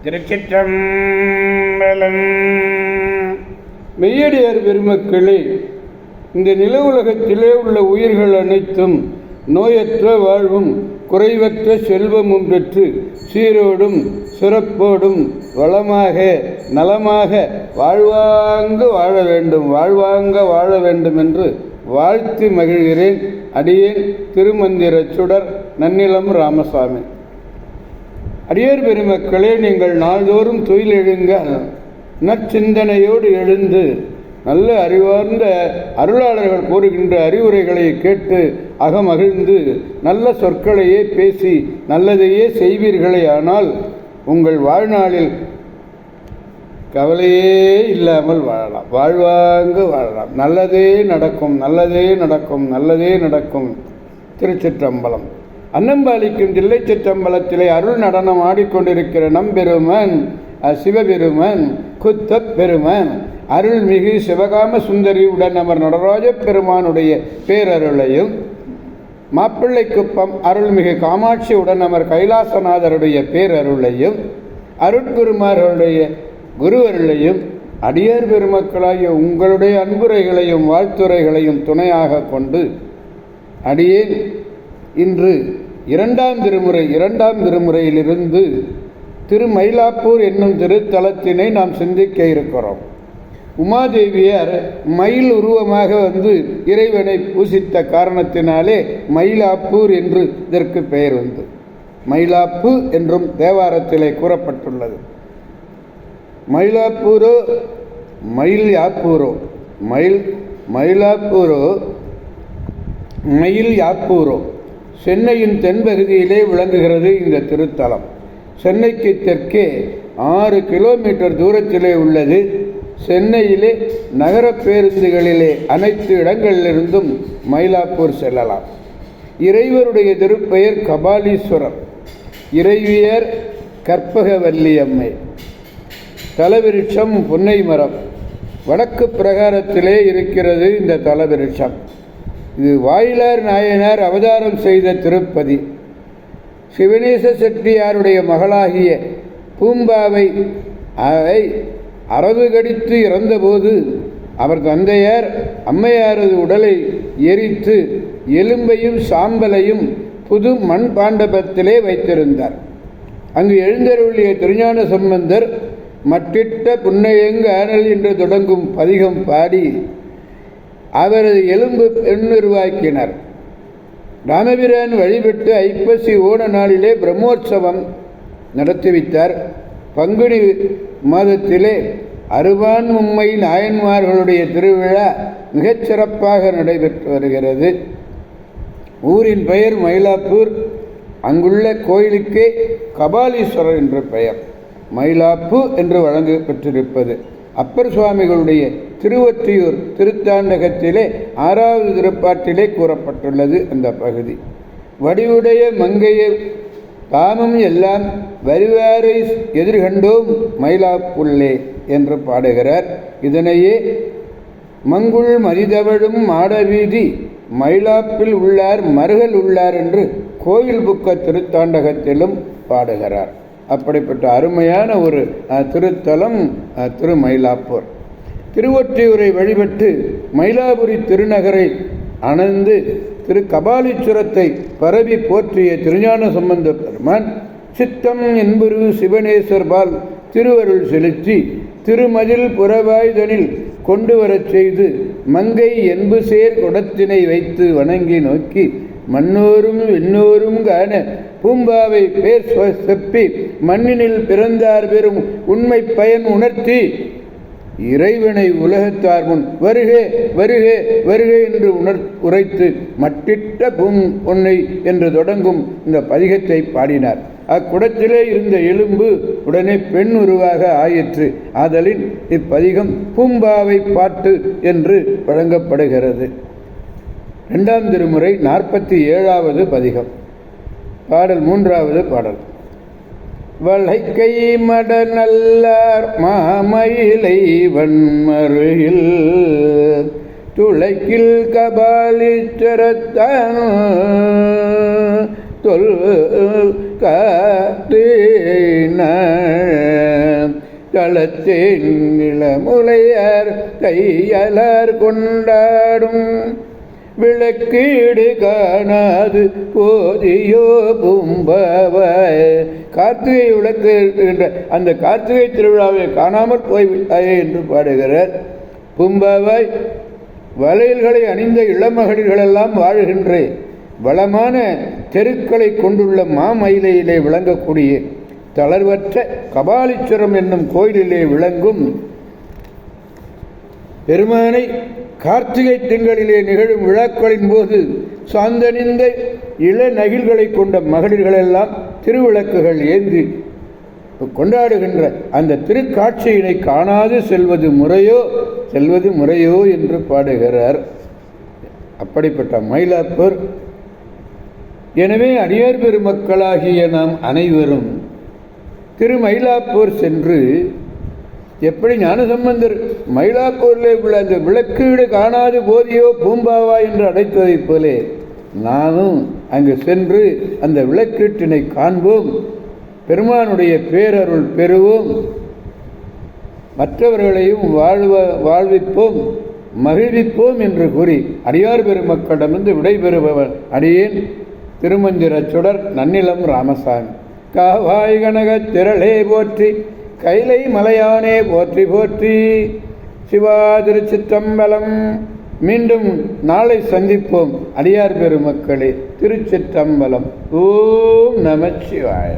திருச்சிற்றம்பலம். மெய்யடியார் பெருமக்களே, இந்த நில உலகத்திலே உள்ள உயிர்கள் அனைத்தும் நோயற்ற வாழ்வும் குறைவற்ற செல்வமும் பெற்று சீரோடும் சிறப்போடும் வளமாக நலமாக வாழ்வாங்க வாழ வேண்டும் என்று வாழ்த்தி மகிழ்கிறேன். அடியேன் திருமந்திர சுடர் நன்னிலம் ராமசாமி. அடியார் பெருமக்களே, நீங்கள் நாள்தோறும் தொழில் எழுங்க நற்சிந்தனையோடு எழுந்து நல்ல அறிவார்ந்த அருளாளர்கள் கூறுகின்ற அறிவுரைகளை கேட்டு அகமகிழ்ந்து நல்ல சொற்களையே பேசி நல்லதையே செய்வீர்களே, ஆனால் உங்கள் வாழ்நாளில் கவலையே இல்லாமல் வாழலாம், வாழ்வாங்க வாழலாம். நல்லதே நடக்கும். திருச்சிற்றம்பலம். அன்னம்பாலிக்கும் தில்லை சிற்றம்பலத்திலே அருள் நடனம் ஆடிக்கொண்டிருக்கிற நம்பெருமன் சிவபெருமன் குத்தப் பெருமன் அருள்மிகு சிவகாம சுந்தரி உடன் அமர் நடராஜ பெருமானுடைய பேரருளையும், மாப்பிள்ளை குப்பம் அருள்மிகு காமாட்சி உடன் அமர் கைலாசநாதருடைய பேரருளையும், அருட்குருமார்களுடைய குருவருளையும், அடியார் பெருமக்களாகிய உங்களுடைய அன்புரைகளையும் வாழ்த்துரைகளையும் துணையாக கொண்டு அடியேன் இன்று இரண்டாம் திருமுறையிலிருந்து திருமயிலாப்பூர் என்னும் திருத்தலத்தினை நாம் சிந்திக்க இருக்கிறோம். உமாதேவியார் மயில் உருவமாக வந்து இறைவனை பூசித்த காரணத்தினாலே மயிலாப்பூர் என்று இதற்கு பெயர் வந்து மயிலாப்பு என்றும் தேவாரத்திலே கூறப்பட்டுள்ளது. மயிலாப்பூரோ மயில் யாப்பூரோ சென்னையின் தென்பகுதியிலே விளங்குகிறது இந்த திருத்தலம். சென்னைக்கு தெற்கே 6 கிலோமீட்டர் தூரத்திலே உள்ளது. சென்னையிலே நகர பேருந்துகளிலே அனைத்து இடங்களிலிருந்தும் மயிலாப்பூர் செல்லலாம். இறைவருடைய திருப்பெயர் கபாலீஸ்வரர், இறைவியர் கற்பகவல்லியம்மை. தலவிருட்சம் புன்னை மரம். வடக்கு பிரகாரத்திலே இருக்கிறது இந்த தலவிருட்சம். இது வாயிலார் நாயனார் அவதாரம் செய்த திருப்பதி. சிவனேச செட்டியாருடைய மகளாகிய பூம்பாவை அரவு கடித்து இறந்தபோது அவர் தந்தையார் அம்மையாரது உடலை எரித்து எலும்பையும் சாம்பலையும் புது மண் பாண்டபத்திலே வைத்திருந்தார். அங்கு எழுந்தருளிய திருஞான சம்பந்தர் மட்டிட்ட புன்னையங்கு ஆனல் என்று தொடங்கும் பதிகம் பாடி அவரது எலும்பு பெண்ணுருவாக்கினார். ராமபிரான் வழிபட்டு ஐப்பசி ஓண நாளிலே பிரம்மோற்சவம் நடத்திவித்தார். பங்குனி மாதத்திலே அறுபான் மும்மை நாயன்மார்களுடைய திருவிழா மிகச் சிறப்பாக நடைபெற்று வருகிறது. ஊரின் பெயர் மயிலாப்பூர். அங்குள்ள கோயிலுக்கே கபாலீஸ்வரர் என்ற பெயர். மயிலாப்பு என்று வழங்க பெற்றிருப்பது அப்பர் சுவாமிகளுடைய திருவொற்றியூர் திருத்தாண்டகத்திலே 6வது திருப்பாட்டிலே கூறப்பட்டுள்ளது. அந்த பகுதி வடிவுடைய மங்கையை தாமும் எல்லாம் வருவாரை எதிர்கண்டோம் மயிலாப்புள்ளே என்று பாடுகிறார். இதனையே மங்குள் மரிதவழும் மாடவீதி மயிலாப்பில் உள்ளார் மருகல் உள்ளார் என்று கோயில் புக்க திருத்தாண்டகத்திலும் பாடுகிறார். அப்படிப்பட்ட அருமையான ஒரு திருத்தலம் திருமயிலாப்பூர். திருவொற்றியூரை வழிபட்டு மயிலாபுரி திருநகரை அணைந்து திரு கபாலீஸ்வரத்தை பரவி போற்றிய திருஞான சம்பந்த பெருமான் சித்தம் என்புரு சிவனேஸ்வர்பால் திருவருள் செலுத்தி திருமதில் புறவாய்தனில் கொண்டு வரச் செய்து மங்கை என்பு சேர் குடத்தினை வைத்து வணங்கி நோக்கி மன்னோரும் விண்ணோரும் காண பூம்பாவை பேர் செப்பி மண்ணினில் பிறந்தார் பெறும் உண்மை பயன் உணர்த்தி இறைவனை உலகத்தார் முன் வருகே வருகே வருகே என்று உரைத்து மட்டிட்ட பொன்னை என்று தொடங்கும் இந்த பதிகத்தை பாடினார். அக்குடத்திலே இருந்த எலும்பு உடனே பெண் உருவாக ஆயிற்று. ஆதலின் இப்பதிகம் பூம்பாவை பாட்டு என்று வழங்கப்படுகிறது. 2ஆம் திருமுறை 47வது பதிகம். பாடல் 3வது பாடல். வளைக்கை மட நல்லார் மாமயிலை வன்மருகில் துளைக்கில் கபாலீஸ்வரத்தான் தொல் காட்டின தளத்தேன் இளமுலையர் கையலர் கொண்டாடும் விளக்கீடு காணாது போதியோ பும்பவாய். கார்த்திகை விளக்கு என்ற அந்த கார்த்திகை திருவிழாவை காணாமல் போய்விட்டாயே என்று பாடுகிறார். பும்பவாய் வளையல்களை அணிந்த இளமகளிர்களெல்லாம் வாழ்கின்ற வளமான தெருக்களை கொண்டுள்ள மாமயிலையிலே விளங்கக்கூடிய தளர்வற்ற கபாலீஸ்வரம் என்னும் கோயிலிலே விளங்கும் பெருமானை கார்த்திகை திங்களிலே நிகழும் விழாக்களின் போது சாந்தனிந்த இள நகில்களை கொண்ட மகளிர்களெல்லாம் திருவிளக்குகள் ஏந்தி கொண்டாடுகின்ற அந்த திருக்காட்சியினை காணாது செல்வது முறையோ என்று பாடுகிறார். அப்படிப்பட்ட மயிலாப்பூர். எனவே அடியார் பெருமக்களாகிய நாம் அனைவரும் திருமயிலாப்பூர் சென்று எப்படி ஞானசம்பந்தர் மயிலாப்பூரிலே உள்ள அந்த விளக்கீடு காணாது போதியோ பூம்பாவா என்று அழைத்ததைப் போலே நானும் அங்கு சென்று அந்த விளக்கீட்டினை காண்போம், பெருமானுடைய பேரருள் பெறுவோம், மற்றவர்களையும் வாழ்விப்போம், மகிழ்விப்போம் என்று கூறி அடியார் பெருமக்களிடமிருந்து விடைபெறுபவன் அடியேன் திருமந்திர சுடர் நன்னிலம் ராமசாமி. காவாய் கனகத் திரளே போற்றி, கைலை மலையானே போற்றி போற்றி. சிவா திருச்சிற்றம்பலம். மீண்டும் நாளை சந்திப்போம் அடியார் பெருமக்களே. திருச்சிற்றம்பலம். ஓம் நமச்சிவாய.